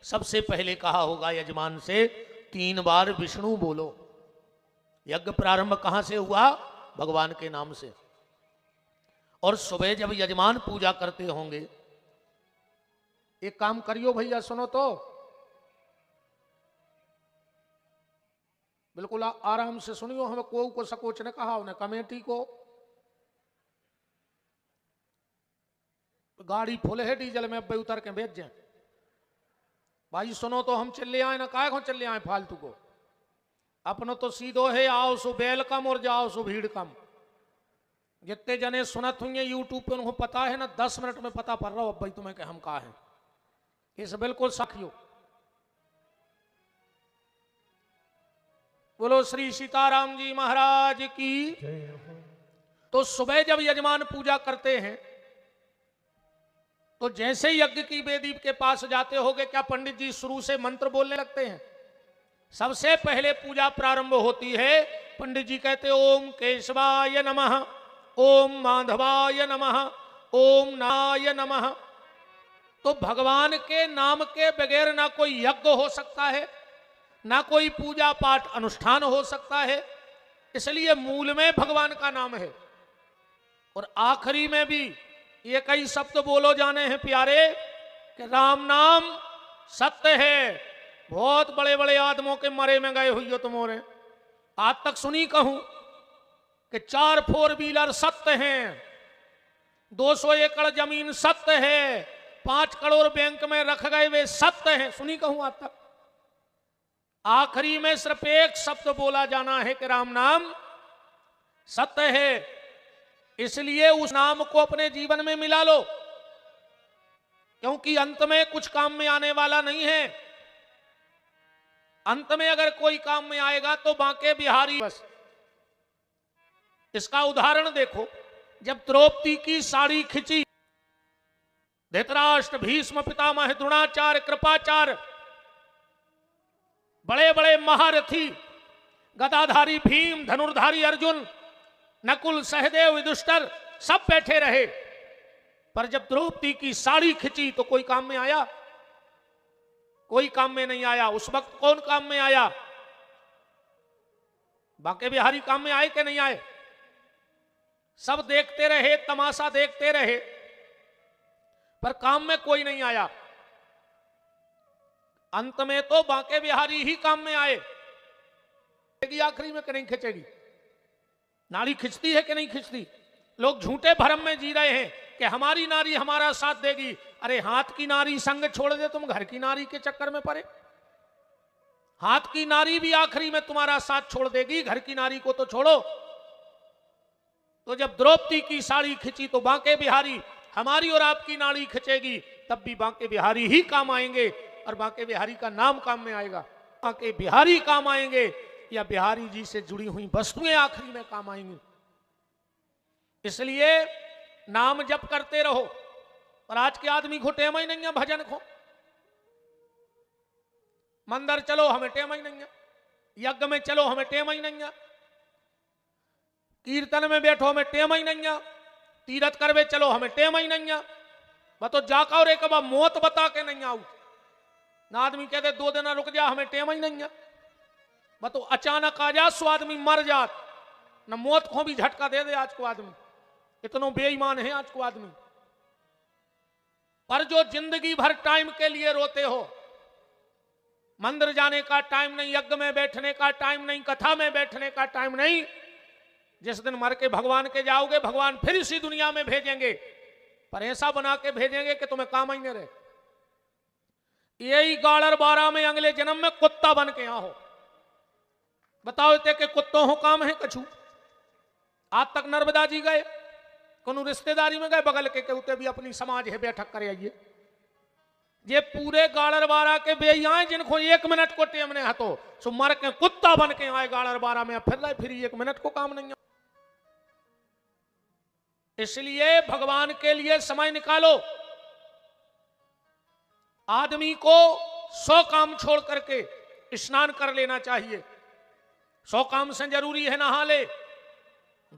सबसे पहले कहा होगा यजमान से 3 बार विष्णु बोलो। यज्ञ प्रारंभ कहां से हुआ? भगवान के नाम से। और सुबह जब यजमान पूजा करते होंगे, एक काम करियो भैया, सुनो तो, बिल्कुल आराम से सुनियो। हमें को सकोच ने कहा, उन्हें कमेटी को गाड़ी फुल है डीजल में, अब उतर के भेज जाए। भाई सुनो तो, हम चले आए ना, काय को चले आए फालतू को। अपनो तो सीधो है, आओ सो वेलकम और जाओ सो भीड़ कम। जितने जने सुनत हुए यूट्यूब पे उनको पता है ना, 10 मिनट में पता पड़ रहा हो अब भाई तुम्हें कि हम कहा हैं। इस बिल्कुल साखियो। बोलो श्री सीताराम जी महाराज की। तो सुबह जब यजमान पूजा करते हैं तो जैसे यज्ञ की वेदी के पास जाते होगे, क्या पंडित जी शुरू से मंत्र बोलने लगते हैं? सबसे पहले पूजा प्रारंभ होती है, पंडित जी कहते ओम केशवाय नमः, ओम माधवाय नमः, ओम नाय नमः। तो भगवान के नाम के बगैर ना कोई यज्ञ हो सकता है, ना कोई पूजा पाठ अनुष्ठान हो सकता है। इसलिए मूल में भगवान का नाम है और आखिरी में भी ये कई शब्द बोलो जाने हैं प्यारे कि राम नाम सत्य है। बहुत बड़े बड़े आदमों के मरे में गए हुई हो तुमोरे, आज तक सुनी कहूं कि 4 4 व्हीलर सत्य हैं, 200 एकड़ जमीन सत्य है, 5 करोड़ बैंक में रख गए वे सत्य हैं, सुनी कहूं आज तक। आखिरी में सिर्फ एक शब्द बोला जाना है कि राम नाम सत्य है। इसलिए उस नाम को अपने जीवन में मिला लो, क्योंकि अंत में कुछ काम में आने वाला नहीं है। अंत में अगर कोई काम में आएगा तो बांके बिहारी बस। इसका उदाहरण देखो, जब द्रौपदी की साड़ी खिंची, धृतराष्ट्र, भीष्म पितामह, द्रोणाचार्य, कृपाचार्य, बड़े बड़े महारथी, गदाधारी भीम, धनुर्धारी अर्जुन, नकुल, सहदेव, युधिष्ठिर सब बैठे रहे, पर जब द्रौपदी की साड़ी खिंची तो कोई काम में आया? कोई काम में नहीं आया। उस वक्त कौन काम में आया? बांके बिहारी काम में आए कि नहीं आए? सब देखते रहे, तमाशा देखते रहे, पर काम में कोई नहीं आया। अंत में तो बांके बिहारी ही काम में आए। आखिरी में कि नहीं खिंचेगी? नारी खिंचती है कि नहीं खिंचती? लोग झूठे भ्रम में जी रहे हैं कि हमारी नारी हमारा साथ देगी। अरे हाथ की नारी संग छोड़ दे, तुम घर की नारी के चक्कर में पड़े। हाथ की नारी भी आखिरी में तुम्हारा साथ छोड़ देगी, घर की नारी को तो छोड़ो। तो जब द्रौपदी की साड़ी खिंची तो बांके बिहारी, हमारी और आपकी नाड़ी खिंचेगी तब भी बांके बिहारी ही काम आएंगे, और बांके बिहारी का नाम काम में आएगा। बांके बिहारी काम आएंगे या बिहारी जी से जुड़ी हुई वस्तुएं आखिरी में काम आएंगी। इसलिए नाम जप करते रहो। पर आज के आदमी को टेम ही नहीं है भजन को। मंदिर चलो हमें टेम ही नहीं है, यज्ञ में चलो हमें टेम ही नहीं है, कीर्तन में बैठो हमें टेम ही नहीं है, तीरथ करवे चलो हमें टेम ही नहीं है। बतो जाका और एक बार मौत बता के नहीं आऊ ना, आदमी कहते 2 दिन रुक जा, हमें टेम ही नहीं है। बतो अचानक आ जा सो आदमी मर जात, न मौत को भी झटका दे दे आज को आदमी। इतना बेईमान है आज को आदमी। पर जो जिंदगी भर टाइम के लिए रोते हो, मंदिर जाने का टाइम नहीं, यज्ञ में बैठने का टाइम नहीं, कथा में बैठने का टाइम नहीं, जिस दिन मर के भगवान के जाओगे भगवान फिर इसी दुनिया में भेजेंगे, पर ऐसा बना के भेजेंगे कि तुम्हें काम ही नहीं रहे। यही गाड़र 12 में अगले जन्म में कुत्ता बन के आओ। बताओ ते कि कुत्तों हो काम है कछु? आज तक नर्मदा जी गए, कोनो रिश्तेदारी में गए बगल के कहते भी अपनी समाज है बैठक कर आइए। ये पूरे गाड़र 12 के बेइयां जिनको 1 मिनट को टेम ने हतो सो मर के कुत्ता बन के आए गाड़र 12 में, फिर लाए फिर 1 मिनट को काम नहीं है। इसलिए भगवान के लिए समय निकालो। आदमी को 100 काम छोड़ करके स्नान कर लेना चाहिए। 100 काम से जरूरी है नहा ले,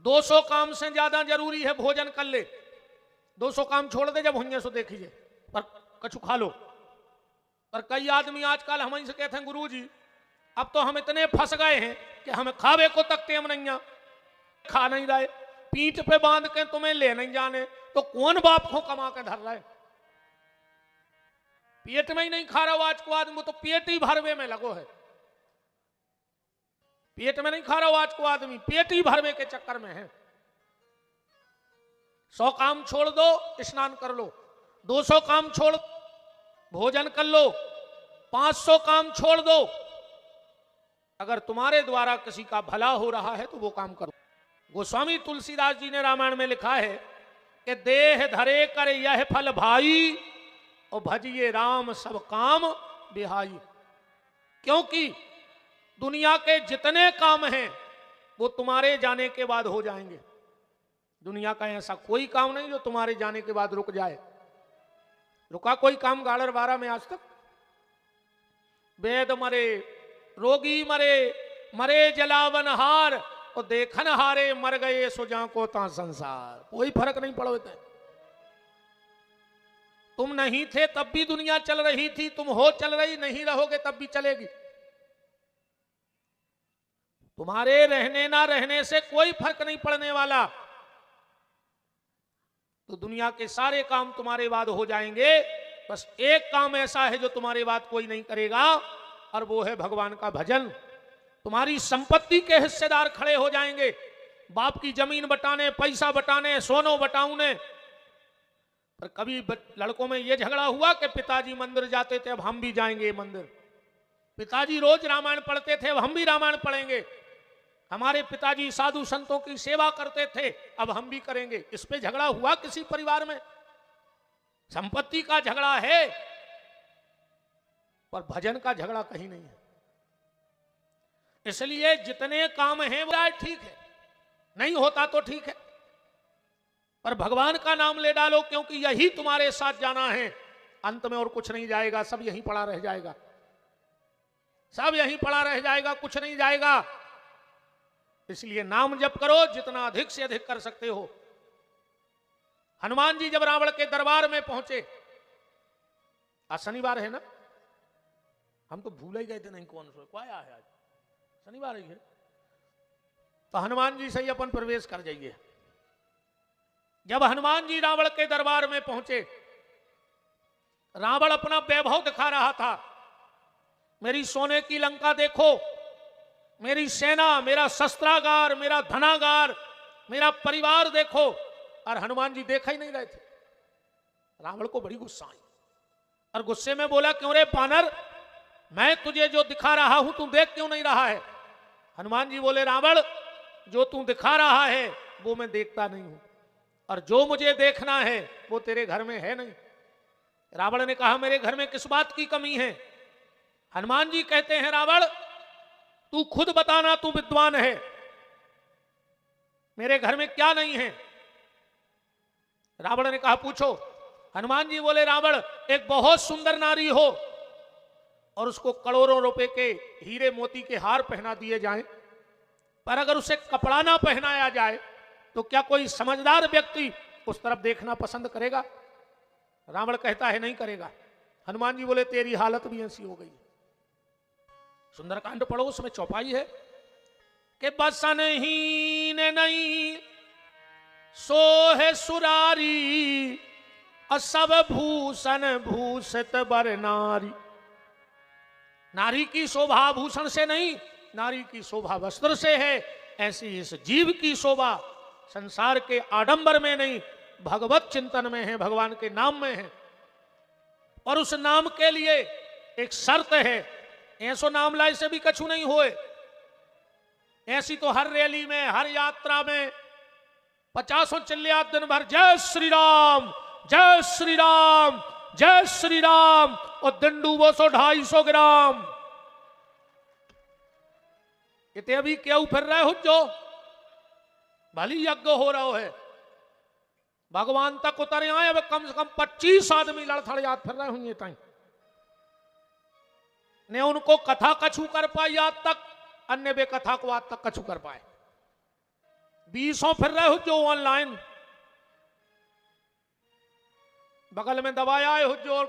200 काम से ज्यादा जरूरी है भोजन कर ले। 200 काम छोड़ दे जब हुए सो देखिए, पर कछु खा लो। और कई आदमी आजकल हम से कहते हैं गुरु जी अब तो हम इतने फंस गए हैं कि हमें खावे को तक टेम नहीं आ, खा नहीं रहे, पीठ पे बांध के तुम्हें ले नहीं जाने, तो कौन बाप को कमा के धर रहा है? पेट में ही नहीं खा रहा आज को आदमी, तो पेट ही भरवे में लगो है। पेट में नहीं खा रहा आज को आदमी, पेट ही भरवे के चक्कर में है। 100 काम छोड़ दो, स्नान कर लो, 200 काम छोड़ भोजन कर लो, 500 काम छोड़ दो। अगर तुम्हारे द्वारा किसी का भला हो रहा है तो वो काम करो। गोस्वामी तुलसीदास जी ने रामायण में लिखा है कि देह धरे कर यह फल भाई और भजिए राम सब काम बिहाई। क्योंकि दुनिया के जितने काम हैं वो तुम्हारे जाने के बाद हो जाएंगे। दुनिया का ऐसा कोई काम नहीं जो तुम्हारे जाने के बाद रुक जाए। रुका कोई काम गाड़र बारा में आज तक? वेद मरे, रोगी मरे, मरे जलावन हार और देखन हारे मर गए सुजा को ता संसार। कोई फर्क नहीं पड़ता। तुम नहीं थे तब भी दुनिया चल रही थी, तुम हो चल रही, नहीं रहोगे तब भी चलेगी। तुम्हारे रहने ना रहने से कोई फर्क नहीं पड़ने वाला। तो दुनिया के सारे काम तुम्हारे बाद हो जाएंगे, बस एक काम ऐसा है जो तुम्हारे बाद कोई नहीं करेगा, और वो है भगवान का भजन। तुम्हारी संपत्ति के हिस्सेदार खड़े हो जाएंगे, बाप की जमीन बटाने, पैसा बटाने, सोनो बटाऊने। पर कभी लड़कों में ये झगड़ा हुआ कि पिताजी मंदिर जाते थे, अब हम भी जाएंगे मंदिर। पिताजी रोज रामायण पढ़ते थे, अब हम भी रामायण पढ़ेंगे। हमारे पिताजी साधु संतों की सेवा करते थे, अब हम भी करेंगे। इस पे झगड़ा हुआ किसी परिवार में? संपत्ति का झगड़ा है, पर भजन का झगड़ा कहीं नहीं है। इसलिए जितने काम हैं वो ठीक है, नहीं होता तो ठीक है, पर भगवान का नाम ले डालो, क्योंकि यही तुम्हारे साथ जाना है। अंत में और कुछ नहीं जाएगा, सब यहीं पड़ा रह जाएगा, सब यहीं पड़ा रह जाएगा, कुछ नहीं जाएगा। इसलिए नाम जप करो, जितना अधिक से अधिक कर सकते हो। हनुमान जी जब रावण के दरबार में पहुंचे, आज शनिवार है ना, हम तो भूल ही गए थे, नहीं कौन सो क्या है आज, शनिवार ही है, तो हनुमान जी से ही अपन प्रवेश कर जाइए। जब हनुमान जी रावण के दरबार में पहुंचे, रावण अपना वैभव दिखा रहा था। मेरी सोने की लंका देखो, मेरी सेना, मेरा शस्त्रागार, मेरा धनागार, मेरा परिवार देखो। और हनुमान जी देखा ही नहीं रहे थे। रावण को बड़ी गुस्सा आई और गुस्से में बोला, क्यों रे बानर, मैं तुझे जो दिखा रहा हूं तू देख क्यों नहीं रहा है? हनुमान जी बोले, रावण, जो तू दिखा रहा है वो मैं देखता नहीं हूं, और जो मुझे देखना है वो तेरे घर में है नहीं। रावण ने कहा, मेरे घर में किस बात की कमी है? हनुमान जी कहते हैं, रावण, तू खुद बताना, तू विद्वान है, मेरे घर में क्या नहीं है? रावण ने कहा, पूछो। हनुमान जी बोले, रावण, एक बहुत सुंदर नारी हो और उसको करोड़ों रुपए के हीरे मोती के हार पहना दिए जाएं, पर अगर उसे कपड़ा ना पहनाया जाए तो क्या कोई समझदार व्यक्ति उस तरफ देखना पसंद करेगा? रावण कहता है, नहीं करेगा। हनुमान जी बोले, तेरी हालत भी ऐसी हो गई। सुंदरकांड पढ़ो, उसमें चौपाई है कि बसनहीन नहीं सोहे सुरारी, असब भूषण भूषित बर नारी। नारी की शोभा भूषण से नहीं, नारी की शोभा वस्त्र से है। ऐसी इस जीव की शोभा संसार के आडंबर में नहीं, भगवत चिंतन में है, भगवान के नाम में है। और उस नाम के लिए एक शर्त है, ऐसो नाम लाए से भी कछु नहीं होए। ऐसी तो हर रैली में, हर यात्रा में 50 चिल्लिया दिन भर जय श्री राम, जय श्री राम, जय श्री राम, और दिन डूबो 250 ग्राम। इतने अभी क्यों फिर रहे हो? जो भली यज्ञ हो रहा है, भगवान तक उतरे आए, अब कम से कम 25 आदमी लड़थड़ याद फिर रहे होंगे ताई ने। उनको कथा कछु कर पाई आज तक, अन्य वे कथा को आज तक कछु कर पाए। 20 फिर रहे हो जो ऑनलाइन, बगल में दबाया आए हो जो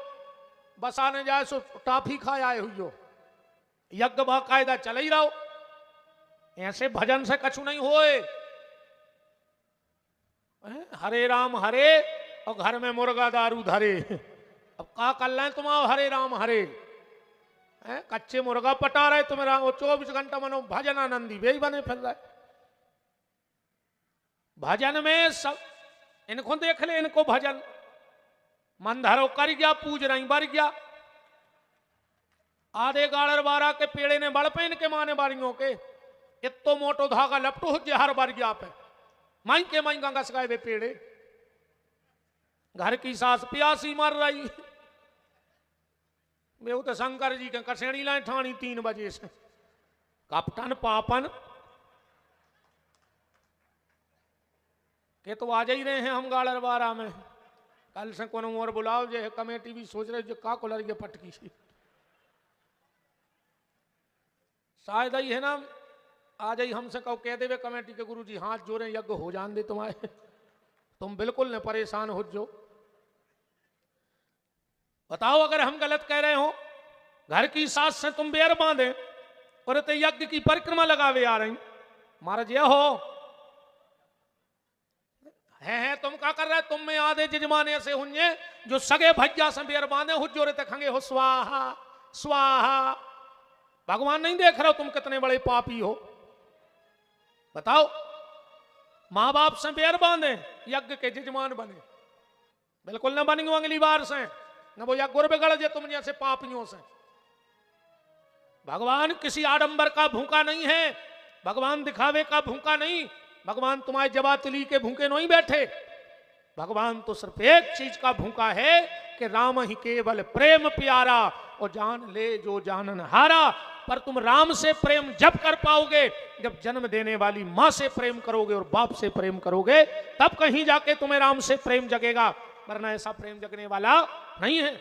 बस आने जाए सो टाफी खाए आए हुई यज्ञ बाकायदा चल ही रहो। ऐसे भजन से कछु नहीं होए। हरे राम हरे और घर में मुर्गा दारू धरे। अब का कर रहे तुम आओ हरे राम हरे, कच्चे मुर्गा पटा रहे तुम, 24 घंटा मनो भजन आनंदी वे बने फिर रहे। भजन में सब इनको देख ले, इनको भजन मन धरो कर गया, पूज रही बर गया। आधे गाड़र बारा के पेड़े ने बड़ पे इनके माने बारियों के इतो मोटो धागा लपटो हो हर बार गया पे माई के माई गंगा सगाए वे पेड़े। घर की सास प्यासी मर रही, वे तो शंकर जी के कसेड़ी लाए ठानी 3 बजे से। कपटन पापन के तो आ जा ही रहे हैं हम गाड़र बारा में। कल से कोनो मोर बुलाओ जे कमेटी भी सोच रहे जो का को लड़ गया पटकी से। शायद ही है ना आ जाई हमसे कहो कह देवे कमेटी के गुरु जी हाथ जोड़े यज्ञ हो जान दे तुम्हारे, तुम बिल्कुल न परेशान हो जो। बताओ अगर हम गलत कह रहे हो, घर की सास से तुम बेर बांधे और ते यज्ञ की परिक्रमा लगावे आ रही, महाराज ये हो है तुम क्या कर रहे, तुम में आधे जजमान ऐसे हुए जो सगे भज्जा से बेर बांधे हुज जोरे ते खंगे हो स्वाहा स्वाहा। भगवान नहीं देख रहे हो तुम कितने बड़े पापी हो। बताओ मां बाप से बेर बांधे यज्ञ के जजमान बने, बिल्कुल न बनेंगे अगली बार से, न वो यज्ञ बिगड़ जाए तुम जैसे पापियों से। भगवान किसी आडंबर का भूखा नहीं है, भगवान दिखावे का भूखा नहीं, भगवान तुम्हारे जवातली के भूखे नहीं बैठे। भगवान तो सिर्फ एक चीज का भूखा है कि राम ही केवल प्रेम प्यारा और जान ले जो जानन हारा। पर तुम राम से प्रेम जब कर पाओगे जब जन्म देने वाली मां से प्रेम करोगे और बाप से प्रेम करोगे, तब कहीं जाके तुम्हें राम से प्रेम जगेगा, वरना ऐसा प्रेम जगने वाला नहीं है।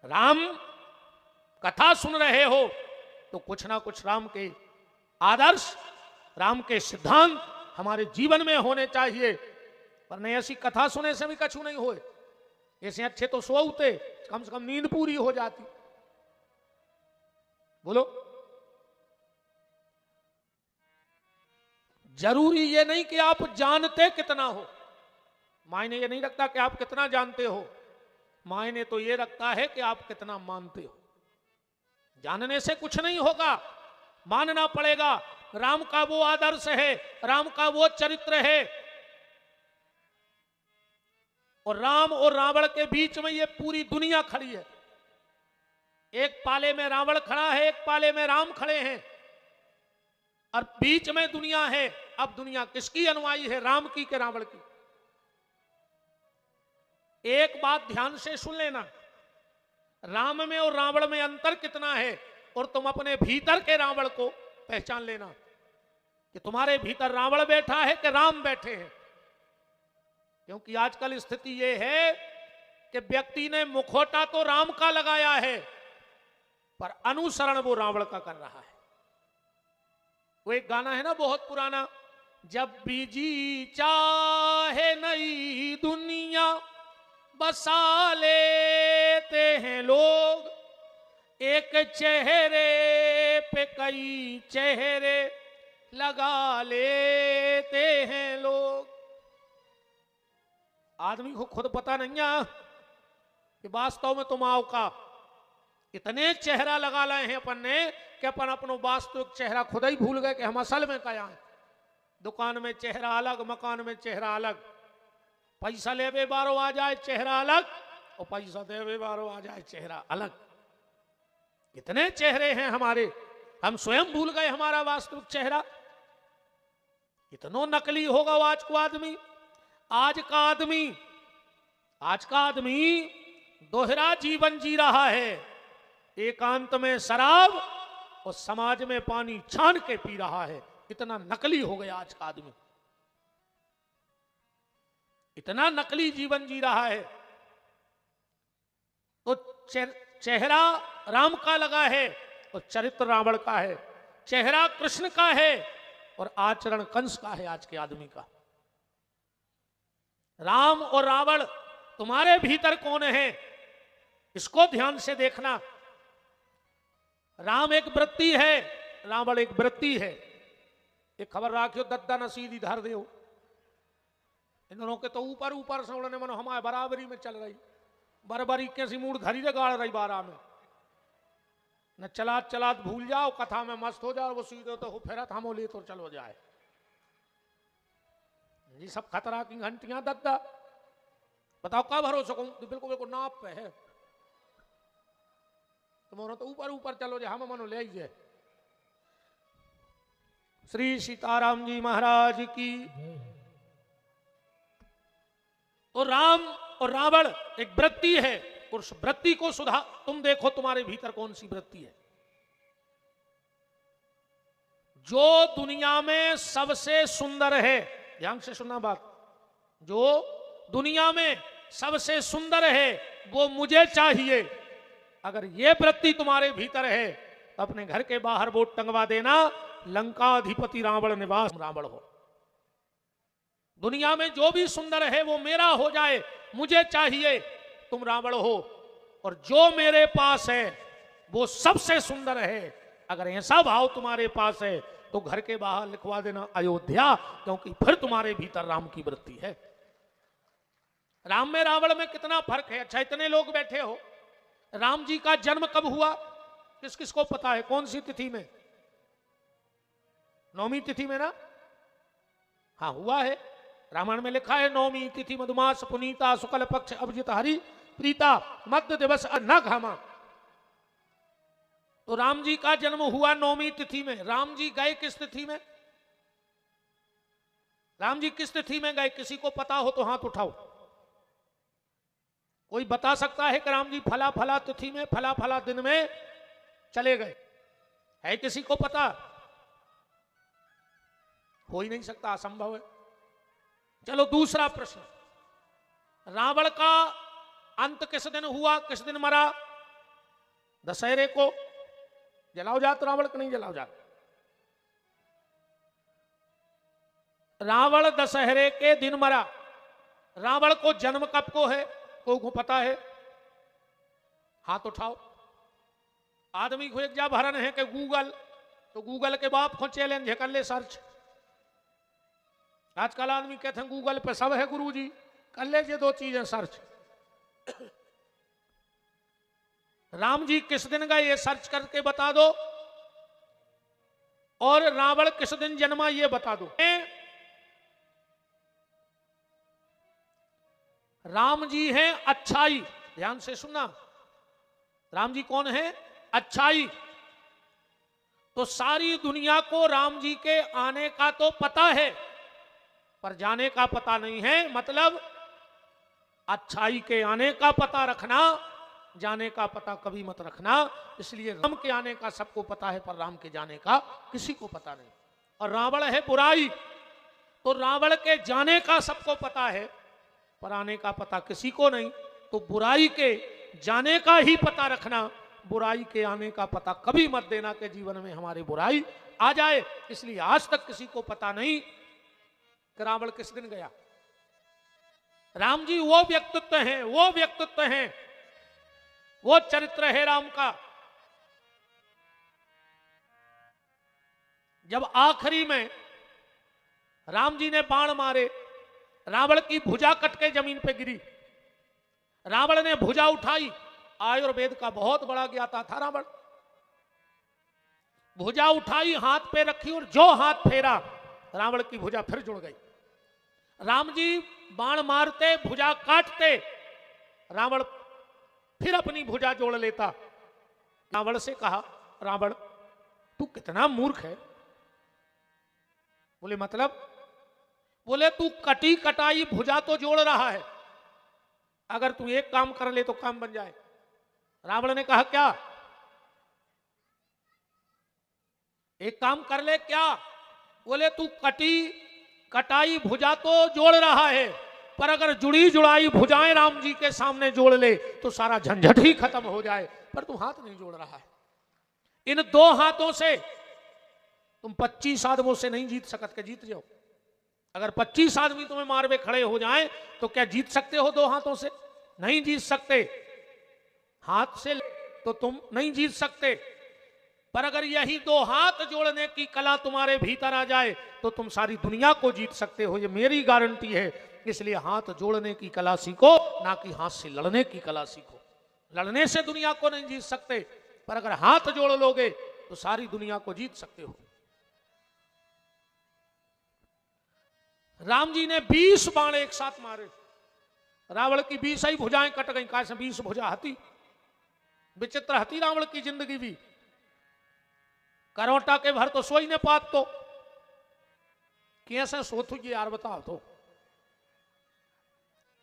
राम कथा सुन रहे हो तो कुछ ना कुछ राम के आदर्श, राम के सिद्धांत हमारे जीवन में होने चाहिए, वरना ऐसी कथा सुने से भी कछु नहीं होए। ऐसे अच्छे तो सोते, कम से कम नींद पूरी हो जाती। बोलो, जरूरी ये नहीं कि आप जानते कितना हो, मायने ये नहीं रखता कि आप कितना जानते हो, मायने तो ये रखता है कि आप कितना मानते हो। जानने से कुछ नहीं होगा, मानना पड़ेगा। राम का वो आदर्श है, राम का वो चरित्र है, और राम और रावण के बीच में ये पूरी दुनिया खड़ी है। एक पाले में रावण खड़ा है, एक पाले में राम खड़े हैं, और बीच में दुनिया है। अब दुनिया किसकी अनुयायी है, राम की के रावण की? एक बात ध्यान से सुन लेना, राम में और रावण में अंतर कितना है, और तुम अपने भीतर के रावण को पहचान लेना कि तुम्हारे भीतर रावण बैठा है कि राम बैठे हैं। क्योंकि आजकल स्थिति यह है कि व्यक्ति ने मुखौटा तो राम का लगाया है, पर अनुसरण वो रावण का कर रहा है। वो एक गाना है ना बहुत पुराना, जब भी जी चाहे नई दुनिया बसा लेते हैं लोग, एक चेहरे पे कई चेहरे लगा लेते हैं लोग। आदमी को खुद पता नहीं है कि वास्तव में तुम आओ का इतने चेहरा लगा लाए हैं अपन ने कि अपन अपनो वास्तविक चेहरा खुद ही भूल गए कि हम असल में क्या है। दुकान में चेहरा अलग, मकान में चेहरा अलग, पैसा लेवे बारो आ जाए चेहरा अलग, और पैसा देवे बारो आ जाए चेहरा अलग। इतने चेहरे हैं हमारे, हम स्वयं भूल गए हमारा वास्तविक चेहरा। इतना नकली होगा आज को आदमी। आज का आदमी दोहरा जीवन जी रहा है, एकांत में शराब और समाज में पानी छान के पी रहा है। इतना नकली हो गया आज का आदमी, इतना नकली जीवन जी रहा है। तो चेहरा राम का लगा है और चरित्र रावण का है, चेहरा कृष्ण का है और आचरण कंस का है आज के आदमी का। राम और रावण तुम्हारे भीतर कौन है इसको ध्यान से देखना। राम एक वृत्ति है, रावण एक वृत्ति है। एक खबर राखियो, दद्दा नसीदी धर दे। इन दोनों के तो ऊपर ऊपर से उड़ने मनो हमारे बराबरी में चल रही, बराबरी कैसी मूड धरी रे गाड़ रही बारा में। न चलात चलात भूल जाओ, कथा में मस्त हो जाओ, वो सीधे तो फेरत हम ले तो चलो जाए। ये सब खतरा की घंटियां दद्दा। बताओ क्या भरोसा कहूं, बिल्कुल बिल्कुल नाप पे है। तुम्हारा तो ऊपर ऊपर चलो जे, हम मनो ले जाए। श्री सीताराम जी महाराज की। तो राम और रावण एक वृत्ति है, और उस वृत्ति को सुधार। तुम देखो तुम्हारे भीतर कौन सी वृत्ति है। जो दुनिया में सबसे सुंदर है, ध्यान से सुनना बात, जो दुनिया में सबसे सुंदर है वो मुझे चाहिए। अगर ये वृत्ति तुम्हारे भीतर है तो अपने घर के बाहर बोर्ड टंगवा देना, लंकाधिपति रावण निवास रावण हो। दुनिया में जो भी सुंदर है वो मेरा हो जाए, मुझे चाहिए, तुम रावण हो। और जो मेरे पास है वो सबसे सुंदर है। अगर ऐसा भाव तुम्हारे पास है तो घर के बाहर लिखवा देना अयोध्या, क्योंकि फिर तुम्हारे भीतर राम की वृत्ति है। राम में रावण में कितना फर्क है। अच्छा, इतने लोग बैठे हो, राम जी का जन्म कब हुआ किस किस को पता है? कौन सी तिथि में? नौमी तिथि में ना? हाँ हुआ है, रामायण में लिखा है नौमी तिथि मधुमास पुनीता शुक्ल पक्ष अभिजित हरि प्रीता मध्य दिवस न घामा। तो राम जी का जन्म हुआ नौमी तिथि में। राम जी गए किस तिथि में? राम जी किस तिथि में गए? किसी को पता हो तो हाथ उठाओ। कोई बता सकता है कि राम जी फला फला तिथि में फला फला दिन में चले गए? है किसी को पता? हो ही नहीं सकता, असंभव है। चलो दूसरा प्रश्न, रावण का अंत किस दिन हुआ, किस दिन मरा? दशहरे को। जलाओ जात रावण को नहीं जलाओ जात? रावण दशहरे के दिन मरा। रावण को जन्म कब को है? को पता है? हाथ उठाओ। आदमी को एक जा भरन है कि गूगल, तो गूगल के बाप को चैलेंज है, कर ले सर्च। आजकल आदमी कहते हैं गूगल पे सब है गुरुजी, कर ले ये दो चीजें सर्च। राम जी किस दिन गए ये सर्च करके बता दो, और रावण किस दिन जन्मा ये बता दो। राम जी हैं अच्छाई, ध्यान से सुनना। राम जी कौन है? अच्छाई। तो सारी दुनिया को राम जी के आने का तो पता है, पर जाने का पता नहीं है। मतलब अच्छाई के आने का पता रखना, जाने का पता कभी मत रखना। इसलिए राम के आने का सबको पता है, पर राम के जाने का किसी को पता नहीं। और रावण है बुराई, तो रावण के जाने का सबको पता है, पर आने का पता किसी को नहीं। तो बुराई के जाने का ही पता रखना, बुराई के आने का पता कभी मत देना कि जीवन में हमारे बुराई आ जाए। इसलिए आज तक किसी को पता नहीं कि रावण किस दिन गया। राम जी वो व्यक्तित्व हैं, वो व्यक्तित्व हैं, वो चरित्र है राम का। जब आखिरी में राम जी ने बाण मारे, रावण की भुजा कट के जमीन पे गिरी। रावण ने भुजा उठाई, आयुर्वेद का बहुत बड़ा ज्ञाता था रावण। भुजा उठाई, हाथ पे रखी, और जो हाथ फेरा रावण की भुजा फिर जुड़ गई। राम जी बाण मारते, भुजा काटते, रावण फिर अपनी भुजा जोड़ लेता। रावण से कहा, रावण तू कितना मूर्ख है। बोले मतलब? बोले तू कटी कटाई भुजा तो जोड़ रहा है, अगर तू एक काम कर ले तो काम बन जाए। रावण ने कहा क्या? एक काम कर ले क्या? बोले तू कटी कटाई भुजा तो जोड़ रहा है, पर अगर जुड़ी जुड़ाई भुजाएं राम जी के सामने जोड़ ले तो सारा झंझट ही खत्म हो जाए, पर तू हाथ नहीं जोड़ रहा है। इन दो हाथों से तुम 25 आदमों से नहीं जीत सकत के जीत जाओ। अगर 25 आदमी तुम्हें मारवे खड़े हो जाएं तो क्या जीत सकते हो दो हाथों से? नहीं जीत सकते। हाथ से तो तुम नहीं जीत सकते, पर अगर यही दो हाथ जोड़ने की कला तुम्हारे भीतर आ जाए तो तुम सारी दुनिया को जीत सकते हो, ये मेरी गारंटी है। इसलिए हाथ जोड़ने की कला सीखो, ना कि हाथ से लड़ने की कला सीखो। लड़ने से दुनिया को नहीं जीत सकते, पर अगर हाथ जोड़ लोगे तो सारी दुनिया को जीत सकते हो। राम जी ने 20 बाण एक साथ मारे, रावण की 20 ही भुजाएं कट गई। कहा से 20 भुजा हती, विचित्र हती रावण की जिंदगी भी। करौटा के भर तो सोई ने पात तो कैसे सोत हुई यार बताओ तो।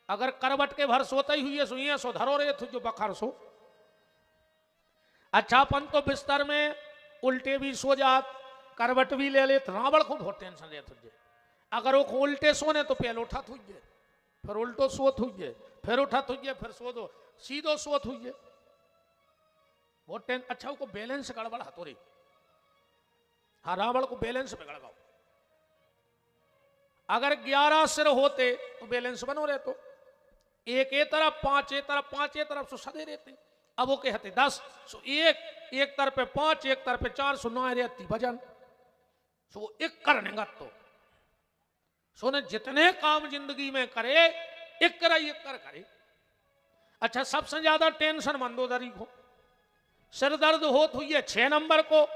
अगर करवट के भर सोता ही हुई है सुइए सो धरो रे जो बखर सो। अच्छापन तो बिस्तर में उल्टे भी सो जात, करवट भी ले ले, रावण को बहुत टेंशन रहे तुझे। अगर वो उल्टे सोने तो पहले उठा थुई, फिर उल्टो सोत हुई, फिर उठा थुई, फिर सो दो, सीधो सोत हुई। बहुत अच्छा वो बैलेंस गड़बड़ हाथों रे। हाँ रावण को बैलेंस में गड़बाओ। अगर 11 सिर होते तो बैलेंस बनो रहे, तो एक तरफ 5 तरफ 5 तरफ सो सदे रहते। अब वो कहते 10 सो एक तरफ पे 5 एक तरफ पे 4 सो 9 रहती भजन सो एक करनेगा तो सोने जितने काम जिंदगी में करे एक कर करे। अच्छा सबसे ज्यादा टेंशन मंदोदरी को, सिर दर्द हो तो ये 6 नंबर को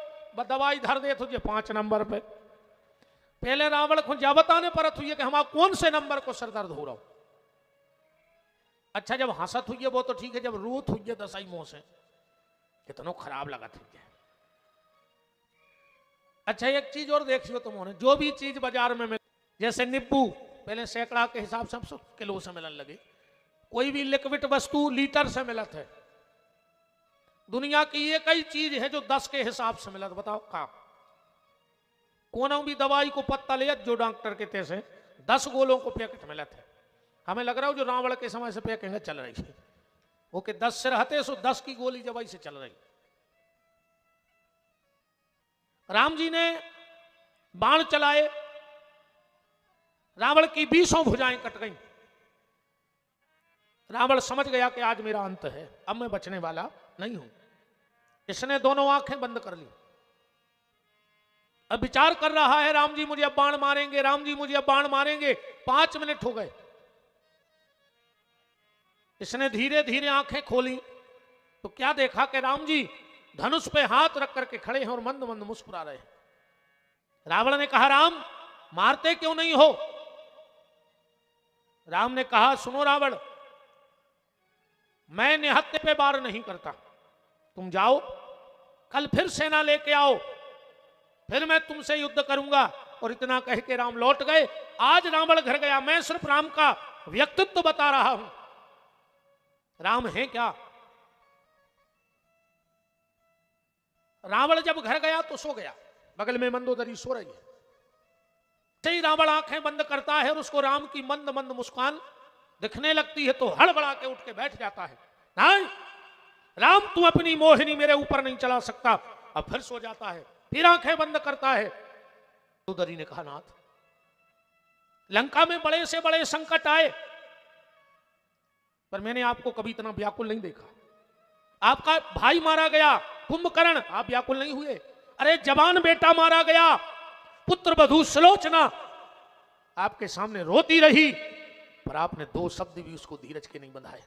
दवाई धर दे तुझे 5 नंबर पे। पहले रावण को जा बताने पर हुई कि हमारा कौन से नंबर को सर दर्द हो रहा हो। अच्छा जब हंसत हुई है वो तो ठीक है, जब रूत हुई है दसाई मुंह से कितना खराब लगा तुझे। अच्छा एक चीज और देखियो तुमने, जो भी चीज बाजार में मिले, जैसे नींबू पहले सैकड़ा के हिसाब से 100 किलो से मिलने लगे, कोई भी लिक्विड वस्तु लीटर से मिलत है। दुनिया की एक ही चीज है जो 10 के हिसाब से मिलत, बताओ का कोनो भी दवाई को पत्ता ले जो डॉक्टर के तैसे 10 गोलों को पैकेट मिलत है। हमें लग रहा है जो रावण के समय से पैकेट चल रही है वो कि 10 से रहते सो 10 की गोली दवाई से चल रही। राम जी ने बाण चलाए, रावण की 20 भुजाएं कट गई। रावण समझ गया कि आज मेरा अंत है, अब मैं बचने वाला नहीं हूं। इसने दोनों आंखें बंद कर ली। अब विचार कर रहा है राम जी मुझे अब बाण मारेंगे, राम जी मुझे अब बाण मारेंगे। 5 मिनट हो गए। इसने धीरे धीरे आंखें खोली तो क्या देखा कि राम जी धनुष पे हाथ रख करके खड़े हैं और मंद मंद मुस्कुरा रहे हैं। रावण ने कहा राम मारते क्यों नहीं हो। राम ने कहा सुनो रावण, मैं निहत्थे पे वार नहीं करता, तुम जाओ कल फिर सेना लेके आओ, फिर मैं तुमसे युद्ध करूंगा। और इतना कह के राम लौट गए। आज रावण घर गया, मैं सिर्फ राम का व्यक्तित्व बता रहा हूं, राम है क्या। रावण जब घर गया तो सो गया, बगल में मंदोदरी सो रही है। ही रावण आंखें बंद करता है और उसको राम की मंद मंद मुस्कान दिखने लगती है तो हड़बड़ा के उठ के बैठ जाता है। नहीं राम तू अपनी मोहिनी मेरे ऊपर नहीं चला सकता। अब फिर सो जाता है, फिर आंखें बंद करता है। मंदोदरी ने कहा नाथ लंका में बड़े से बड़े संकट आए पर मैंने आपको कभी इतना व्याकुल नहीं देखा। आपका भाई मारा गया कुंभकर्ण, आप व्याकुल नहीं हुए। अरे जवान बेटा मारा गया, पुत्र वधू सुलोचना आपके सामने रोती रही, पर आपने 2 शब्द भी उसको धीरज के नहीं बंधाए।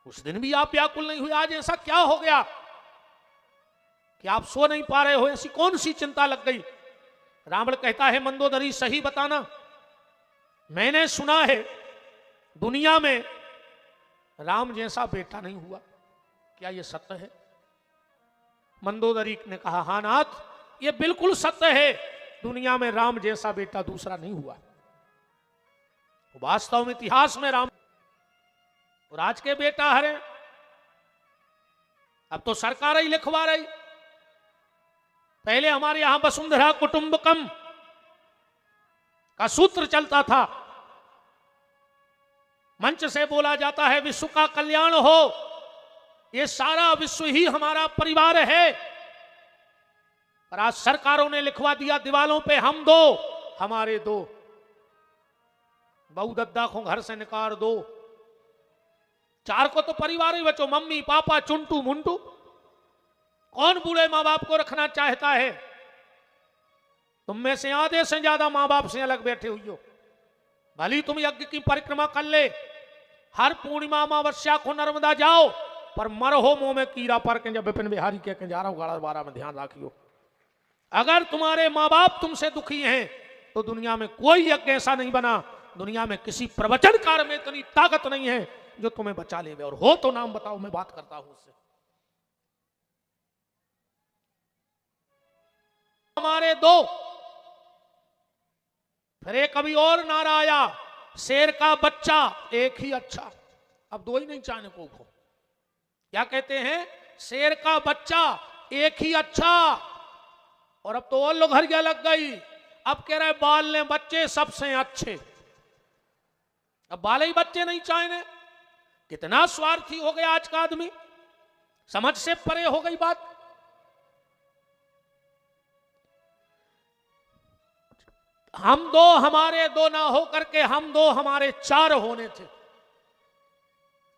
उस दिन भी आप व्याकुल नहीं हुए। आज ऐसा क्या हो गया कि आप सो नहीं पा रहे हो, ऐसी कौन सी चिंता लग गई। रावण कहता है मंदोदरी सही बताना, मैंने सुना है दुनिया में राम जैसा बेटा नहीं हुआ, क्या यह सत्य है। मंदोदरी ने कहा हाँ नाथ ये बिल्कुल सत्य है, दुनिया में राम जैसा बेटा दूसरा नहीं हुआ। वास्तव में इतिहास में राम और आज के बेटा हरे, अब तो सरकार ही लिखवा रही। पहले हमारे यहां वसुंधरा कुटुंबकम का सूत्र चलता था, मंच से बोला जाता है विश्व का कल्याण हो, ये सारा विश्व ही हमारा परिवार है। पर आज सरकारों ने लिखवा दिया दीवालों पे हम 2 हमारे 2, बहु दद्दा को घर से निकाल दो। चार को तो परिवार ही बचो, मम्मी पापा चुंटू मुंटू। कौन बूढ़े माँ बाप को रखना चाहता है? तुम में से आधे से ज्यादा माँ बाप से अलग बैठे हुई हो। भली तुम यज्ञ की परिक्रमा कर ले, हर पूर्णिमा अमावस्या को नर्मदा जाओ, पर मर हो मुंह में कीड़ा पर के जब विपिन बिहारी कह के जा रहा हूं गाड़ा बारह में ध्यान रखियो। अगर तुम्हारे माँ बाप तुमसे दुखी हैं तो दुनिया में कोई यज्ञ ऐसा नहीं बना, दुनिया में किसी प्रवचनकार में इतनी ताकत नहीं है जो तुम्हें बचा ले। और हो तो नाम बताओ, मैं बात करता हूं उससे। हमारे दो, फिर एक अभी और नारा आया, शेर का बच्चा एक ही अच्छा। अब दो ही नहीं चाहने को। क्या कहते हैं? शेर का बच्चा एक ही अच्छा। और अब तो और लोग हरिया लग गई। अब कह रहे बाल ने बच्चे सबसे अच्छे। अब बाल ही बच्चे नहीं चाहने। कितना स्वार्थी हो गया आज का आदमी, समझ से परे हो गई बात। हम दो हमारे दो ना हो करके हम दो हमारे चार होने थे।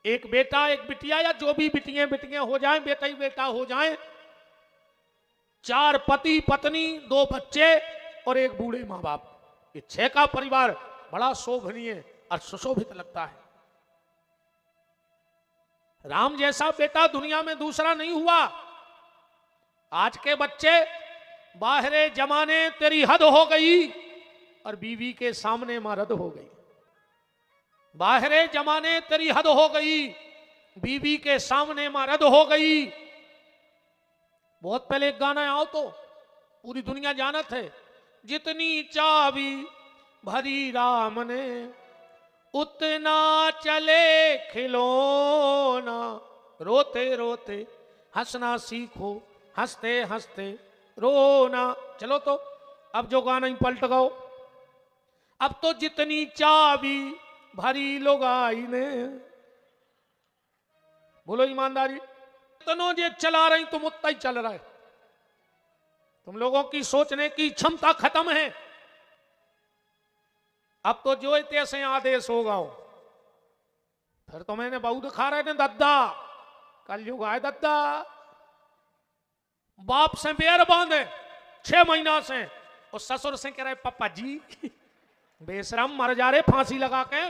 एक बेटा एक बिटिया, या जो भी बिटियां बिटियां हो जाएं, बेटा ही बेटा हो जाएं। चार पति पत्नी, दो बच्चे और एक बूढ़े मां बाप। ये छह का परिवार बड़ा शोभनीय और सुशोभित लगता है। राम जैसा बेटा दुनिया में दूसरा नहीं हुआ। आज के बच्चे बाहरे जमाने तेरी हद हो गई और बीवी के सामने मरद हो गई। बाहरे जमाने तेरी हद हो गई, बीवी के सामने मरद हो गई। बहुत पहले एक गाना आओ तो पूरी दुनिया जानत है, जितनी चाबी भरी राम ने उतना चले खिलौना, रोते रोते हंसना सीखो, हंसते हंसते रोना। चलो तो अब जो गाना ही पलट गओ। अब तो जितनी चाबी भरी लुगाई ने, बोलो ईमानदारी, इतनो जे चला रही तुम उतना ही चल रहा है। तुम लोगों की सोचने की क्षमता खत्म है। अब तो जो तैसे आदेश होगा हो। फिर तो मैंने बहुत दिखा रहे ने दद्दा, कल युग आए दद्दा। बाप से बेर बांधे 6 महीना से, और ससुर से कह रहे पापा जी बेशरम मर जा रहे फांसी लगा के।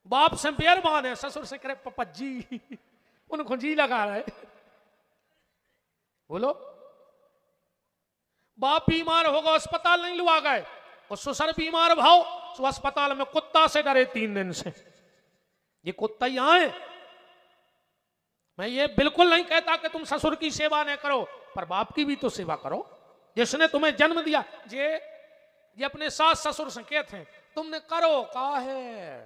बाप से बेर बांधे, ससुर से कह रहे पापा जी, उनको जी लगा रहे। बोलो, बाप बीमार होगा अस्पताल नहीं लुआ गए, और ससुर बीमार भाव तो अस्पताल में कुत्ता से डरे 3 दिन से। ये कुत्ता ही आए। मैं ये बिल्कुल नहीं कहता कि तुम ससुर की सेवा नहीं करो, पर बाप की भी तो सेवा करो जिसने तुम्हें जन्म दिया। ये अपने सास ससुर से कहते हैं तुमने करो का है,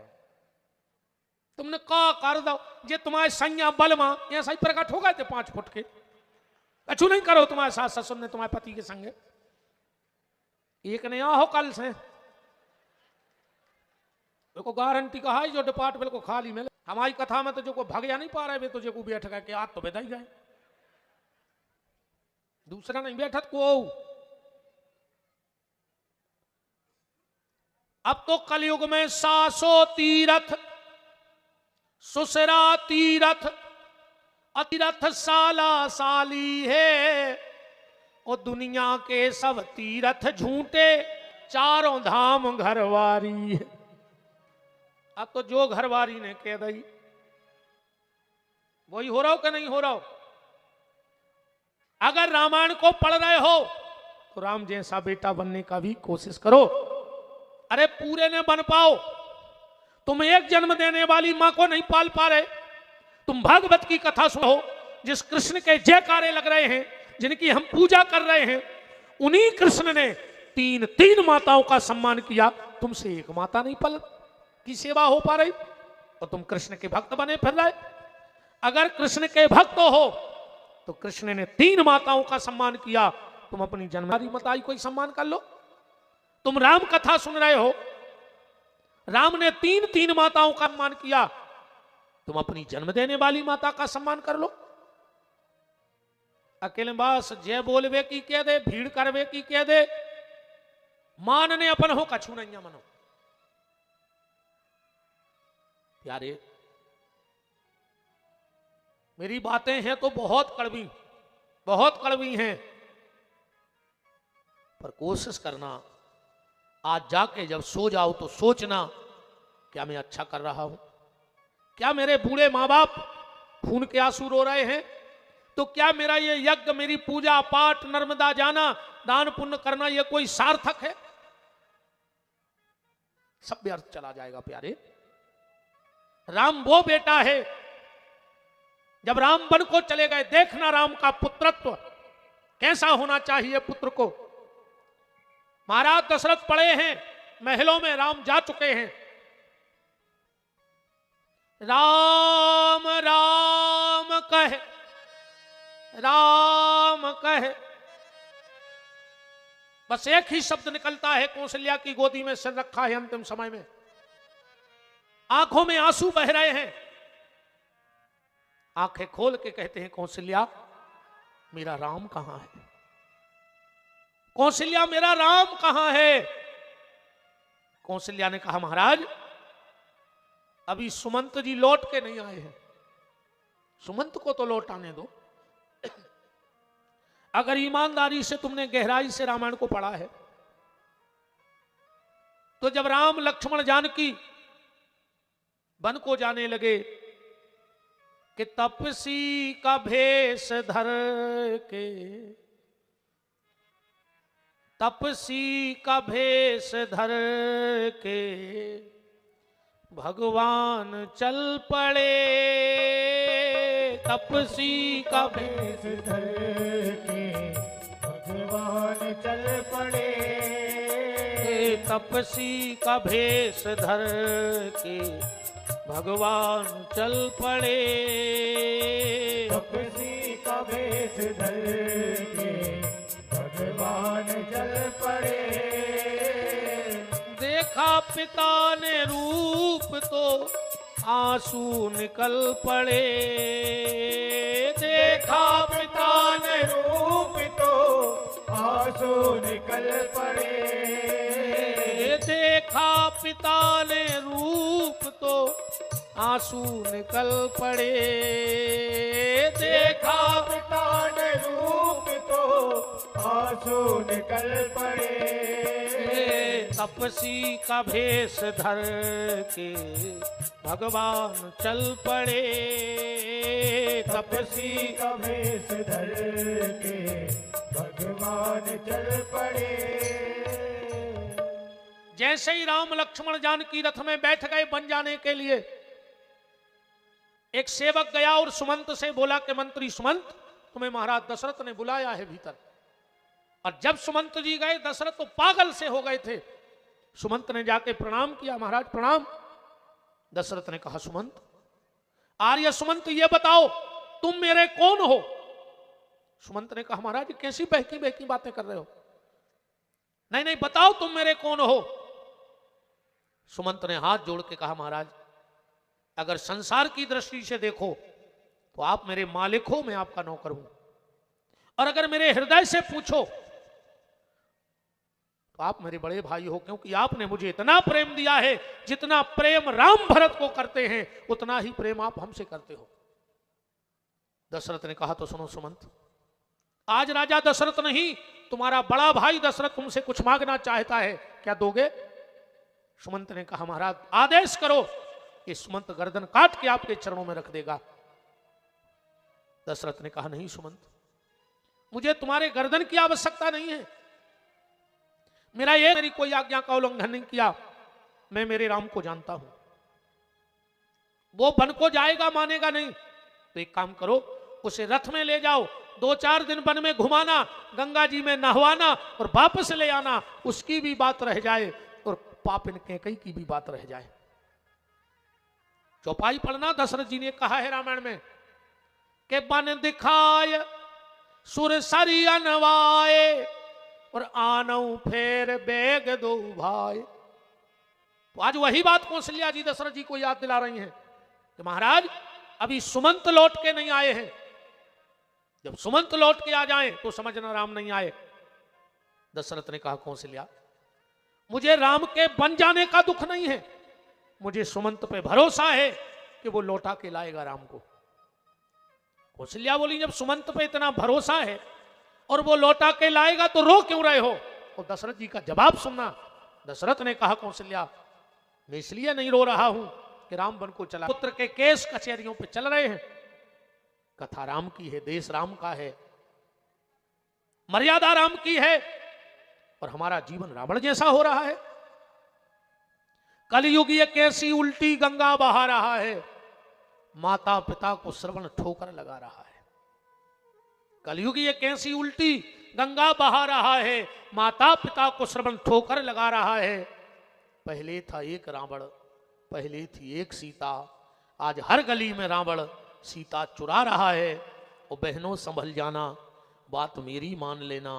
तुमने का कर दो। ये तुम्हारे सैया बलमा ऐसा ही प्रकट हो गए थे 5 फुट के। अच्छू नहीं करो तुम्हारे सास ससुर ने तुम्हारे पति के संगे। एक ने हो कल से देखो गारंटी कहा है जो डिपार्टमेंट को खाली मिले। हमारी कथा में तो जो को भगया नहीं पा रहे वे, तो जो को बैठ गए कि आज तो बेदाई गए, दूसरा नहीं बैठत को। अब तो कलयुग में सासो तीरथ, सुसरा तीरथ, अतीरथ साला साली है। और दुनिया के सब तीरथ झूठे, चारों धाम घरवारी है। अब तो जो घरवारी ने कह दी वही हो रहा हो कि नहीं हो रहा हो। अगर रामायण को पढ़ रहे हो तो राम जैसा बेटा बनने का भी कोशिश करो। अरे पूरे ने बन पाओ। तुम एक जन्म देने वाली मां को नहीं पाल पा रहे। तुम भागवत की कथा सुनो, जिस कृष्ण के जयकारे लग रहे हैं, जिनकी हम पूजा कर रहे हैं, उन्हीं कृष्ण ने 3 माताओं का सम्मान किया। तुमसे एक माता नहीं पल की सेवा हो पा रही, और तुम कृष्ण के भक्त बने फिर रहे। अगर कृष्ण के भक्त हो तो कृष्ण ने 3 माताओं का सम्मान किया, तुम अपनी जन्मदारी माता कोई सम्मान कर लो। तुम राम कथा सुन रहे हो, राम ने 3 माताओं का सम्मान किया, तुम अपनी जन्म देने वाली माता का सम्मान कर लो। अकेले बस जय बोलवे की कह दे, भीड़ करवे की कह दे, मान ने अपन हो कछु नहीं मनो। प्यारे, मेरी बातें हैं तो बहुत कड़वी हैं, पर कोशिश करना आज जाके जब सो जाओ तो सोचना, क्या मैं अच्छा कर रहा हूं? क्या मेरे बूढ़े माँ बाप खून के आंसू रो रहे हैं? तो क्या मेरा ये यज्ञ, मेरी पूजा पाठ, नर्मदा जाना, दान पुण्य करना, ये कोई सार्थक है? सब व्यर्थ चला जाएगा प्यारे। राम वो बेटा है, जब राम वन को चले गए, देखना राम का पुत्रत्व कैसा होना चाहिए पुत्र को। महाराज दशरथ पड़े हैं महलों में, राम जा चुके हैं। राम राम कहे, राम कहे, बस एक ही शब्द निकलता है। कौशल्या की गोदी में सिर रखा है अंतिम समय में, आंखों में आंसू बह रहे हैं। आंखें खोल के कहते हैं, कौशल्या मेरा राम कहां है? कौशल्या मेरा राम कहां है? कौशल्या ने कहा, महाराज अभी सुमंत जी लौट के नहीं आए हैं, सुमंत को तो लौट आने दो। अगर ईमानदारी से तुमने गहराई से रामायण को पढ़ा है तो जब राम लक्ष्मण जानकी वन को जाने लगे कि तपसी का भेष धर के, तपसी का भेष धर के भगवान चल पड़े, तपसी का भेष धर के भगवान चल पड़े, तपसी का भेष धर के भगवान चल पड़े, तपसी का भेष धर के भगवान चल पड़े। देखा पिता ने रूप तो आंसू निकल पड़े, देखा पिता ने रूप तो आंसू निकल पड़े, देखा पिता ने रूप तो आंसू निकल पड़े, देखा पिता ने रूप तो आंसू निकल पड़े। तपसी का भेष धर के भगवान चल पड़े, तपसी का भेष धर के भगवान चल पड़े। जैसे ही राम लक्ष्मण जानकी रथ में बैठ गए बन जाने के लिए, एक सेवक गया और सुमंत से बोला कि मंत्री सुमंत, तुम्हें महाराज दशरथ ने बुलाया है भीतर। और जब सुमंत जी गए, दशरथ तो पागल से हो गए थे। सुमंत ने जाके प्रणाम किया, महाराज प्रणाम। दशरथ ने कहा, सुमंत आर्य सुमंत ये बताओ तुम मेरे कौन हो? सुमंत ने कहा, महाराज कैसी बहकी बहकी बातें कर रहे हो? नहीं नहीं बताओ तुम मेरे कौन हो? सुमंत ने हाथ जोड़ के कहा, महाराज अगर संसार की दृष्टि से देखो तो आप मेरे मालिक हो, मैं आपका नौकर हूं। और अगर मेरे हृदय से पूछो तो आप मेरे बड़े भाई हो, क्योंकि आपने मुझे इतना प्रेम दिया है, जितना प्रेम राम भरत को करते हैं उतना ही प्रेम आप हमसे करते हो। दशरथ ने कहा, तो सुनो सुमंत, आज राजा दशरथ नहीं, तुम्हारा बड़ा भाई दशरथ तुमसे कुछ मांगना चाहता है, क्या दोगे? सुमंत ने कहा, महाराज आदेश करो। ये सुमंत गर्दन काट के आपके चरणों में रख देगा। दशरथ ने कहा, नहीं सुमंत, मुझे तुम्हारे गर्दन की आवश्यकता नहीं है। मेरी कोई आज्ञा का उल्लंघन नहीं किया। मैं मेरे राम को जानता हूं, वो वन को जाएगा मानेगा नहीं। तो एक काम करो, उसे रथ में ले जाओ, 2-4 दिन वन में घुमाना, गंगा जी में नहवाना और वापस ले आना। उसकी भी बात रह जाए और पापिन कैकई की भी बात रह जाए। चौपाई पढ़ना, दशरथ जी ने कहा है रामायण में कि बन दिखाय सुर सरी अनवाए और आनऊ फेर बेग दो भाई। तो आज वही बात कौशल्या जी दशरथ जी को याद दिला रही हैं कि महाराज अभी सुमंत लौट के नहीं आए हैं। जब सुमंत लौट के आ जाएं तो समझना राम नहीं आए। दशरथ ने कहा, कौशल्या मुझे राम के बन जाने का दुख नहीं है, मुझे सुमंत पे भरोसा है कि वो लौटा के लाएगा राम को। कौशल्या बोली जब सुमंत पे इतना भरोसा है और वो लौटा के लाएगा तो रो क्यों रहे हो? और दशरथ जी का जवाब सुनना। दशरथ ने कहा कौशल्या मैं इसलिए नहीं रो रहा हूं कि राम वन को चला, पुत्र के केस कचहरियों पे चल रहे हैं, कथा राम की है, देश राम का है, मर्यादा राम की है, और हमारा जीवन रावण जैसा हो रहा है। कलयुग ये कैसी उल्टी गंगा बहा रहा है, माता पिता को श्रवण ठोकर लगा रहा है। कलयुग ये कैसी उल्टी गंगा बहा रहा है, माता पिता को श्रवण ठोकर लगा रहा है। पहले था एक रावण, पहले थी एक सीता, आज हर गली में रावण सीता चुरा रहा है। और बहनों संभल जाना, बात मेरी मान लेना,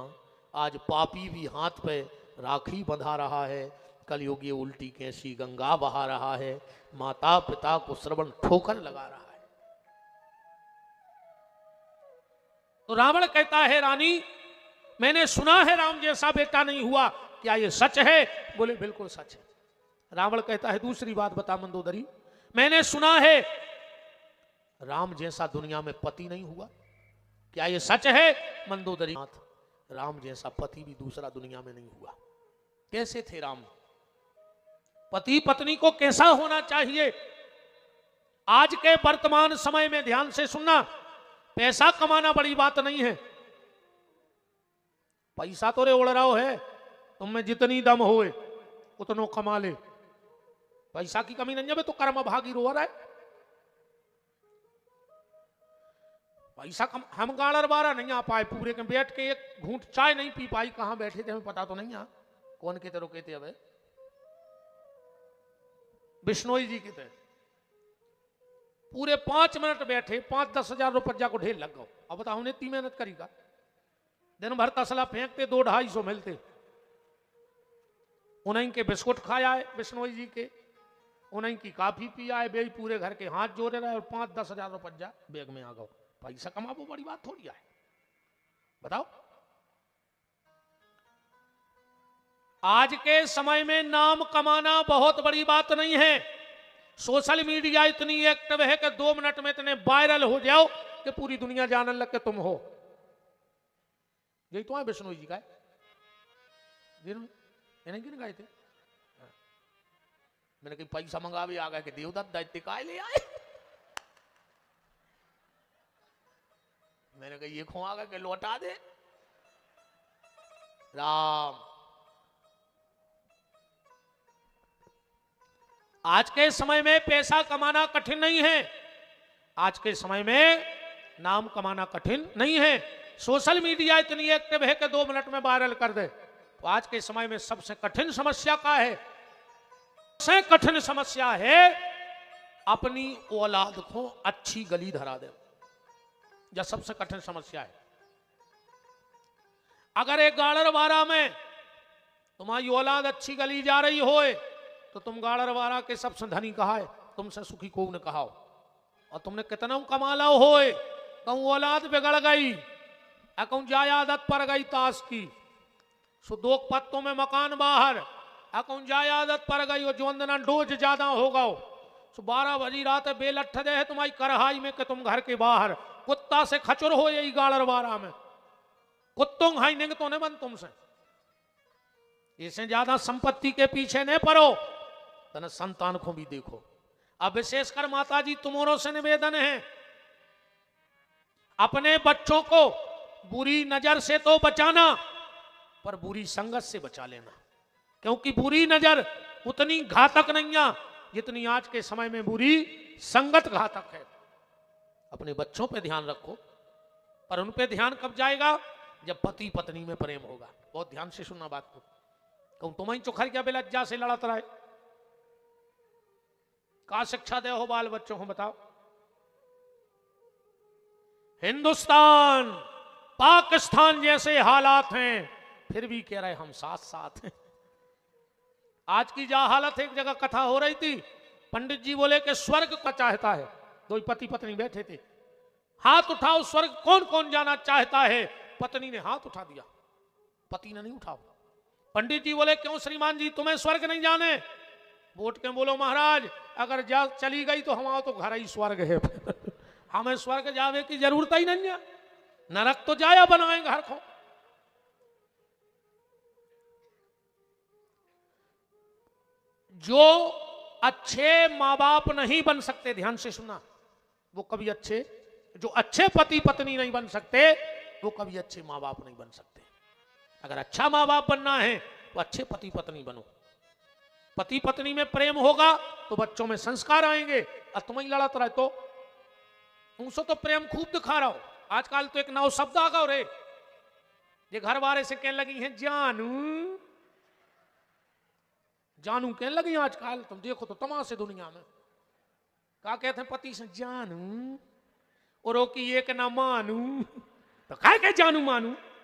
आज पापी भी हाथ पे राखी बंधा रहा है। कलयुग ये उल्टी कैसी गंगा बहा रहा है, माता पिता को श्रवण ठोकर लगा रहा है। तो रावण कहता है रानी मैंने सुना है राम जैसा बेटा नहीं हुआ, क्या ये सच है? बोले बिल्कुल सच है। रावण कहता है दूसरी बात बता मंदोदरी, मैंने सुना है राम जैसा दुनिया में पति नहीं हुआ, क्या ये सच है? मंदोदरी राम जैसा पति भी दूसरा दुनिया में नहीं हुआ। कैसे थे राम? पति पत्नी को कैसा होना चाहिए? आज के वर्तमान समय में ध्यान से सुनना, पैसा कमाना बड़ी बात नहीं है। पैसा तो रे उड़ रहा है, तुम में जितनी दम होए उतनो कमा ले, पैसा की कमी नहीं है। तो कर्म भागी रो रहा है, पैसा कम। हम गाड़र बारा नहीं आ पाए, पूरे के बैठ के एक घूंट चाय नहीं पी पाई, कहां बैठे थे हमें पता तो नहीं है। कौन के थे रुके थे? अब बिश्नोई जी के थे, पूरे 5 मिनट बैठे, 5-10 हजार रुपया को ढेर लग गो। अब बताओ उन्हें इतनी मेहनत करेगा, दिन भर तसला फेंकते, 200-250 मिलते। उन्हीं के बिस्कुट खाया है बिश्नोई जी के, उन्हीं की काफी पिया है, बे पूरे घर के हाथ जोड़े रहे और 5-10 हजार रुपया बैग में आ गो। पैसा कमाबो बड़ी बात थोड़ी है, बताओ। आज के समय में नाम कमाना बहुत बड़ी बात नहीं है। सोशल मीडिया इतनी एक्टिव है कि 2 मिनट में इतने वायरल हो जाओ कि पूरी दुनिया जानने लग के तुम हो। यही तो है बिश्नोई जी का है, किन गए थे? मैंने कहीं पैसा मंगा भी आ गया कि देवदत्त दैत्य काय ले आए। मैंने कहा ये खुआ गया कि लौटा दे। राम आज के समय में पैसा कमाना कठिन नहीं है, आज के समय में नाम कमाना कठिन नहीं है। सोशल मीडिया इतनी एक्टिव है कि 2 मिनट में वायरल कर दे। तो आज के समय में सबसे कठिन समस्या क्या है? सबसे कठिन समस्या है अपनी औलाद को अच्छी गली धरा दे, यह सबसे कठिन समस्या है। अगर एक गाड़रवारा में तुम्हारी औलाद अच्छी गली जा रही हो तो तुम गाड़रवारा के सबसे धनी कहा है, तुमसे सुखी को ने कहा हो, और तुमने कितना कमा लो हो, कहूं औलाद बिगड़ गई, कहूं जायदाद पर गई ताश की, सो 2 पत्तों में मकान बाहर, कहूं जायदाद पर गई और जोंदना डोज ज्यादा हो गओ, सो 12 बजी रात बेलठ दे है तुम्हारी करहाई में कि तुम घर के बाहर कुत्ता से खचुर हो यही गाड़रवारा में, कुत्तों हाई निंग तो नहीं बन तुमसे। इससे ज्यादा संपत्ति के पीछे नहीं पड़ो, तने संतान को भी देखो। अब विशेषकर माता जी तुम्हारों से निवेदन है, अपने बच्चों को बुरी नजर से तो बचाना, पर बुरी संगत से बचा लेना, क्योंकि बुरी नजर उतनी घातक नहीं है जितनी आज के समय में बुरी संगत घातक है। अपने बच्चों पे ध्यान रखो, पर उन पे ध्यान कब जाएगा? जब पति पत्नी में प्रेम होगा। बहुत ध्यान से सुनना बात को, कहूं तुम्हारी चुखर क्या बेलज्जा से लड़त रहे, का शिक्षा दे हो बाल बच्चों को? बताओ। हिंदुस्तान पाकिस्तान जैसे हालात हैं, फिर भी कह रहे हम साथ साथ हैं। आज की जो हालत है, एक जगह कथा हो रही थी, पंडित जी बोले कि स्वर्ग का चाहता है, 2 पति पत्नी बैठे थे, हाथ उठाओ स्वर्ग कौन कौन जाना चाहता है? पत्नी ने हाथ उठा दिया, पति ने नहीं उठाओ। पंडित जी बोले क्यों श्रीमान जी, तुम्हें स्वर्ग नहीं जाने? वोट के बोलो महाराज अगर जा चली गई तो हमारा तो घर ही स्वर्ग है हमें स्वर्ग जावे की जरूरत ही नहीं है, नरक तो जाया बनाए घर को। जो अच्छे माँ बाप नहीं बन सकते, ध्यान से सुना, वो कभी अच्छे, जो अच्छे पति पत्नी नहीं बन सकते वो कभी अच्छे माँ बाप नहीं बन सकते। अगर अच्छा माँ बाप बनना है तो अच्छे पति पत्नी बनो। पति पत्नी में प्रेम होगा तो बच्चों में संस्कार आएंगे। और तुम ही लड़त रहे तो उनसे तो प्रेम खूब दिखा रहा हो। आजकल तो एक नव शब्द आ गया रे, ये घर वाले से कहने लगी हैं जानू जानू कहने लगी आजकल। तुम देखो तो तमाशे दुनिया में क्या कहते हैं पति से जानू और की एक ना मानू, तो क्या जानू मानू।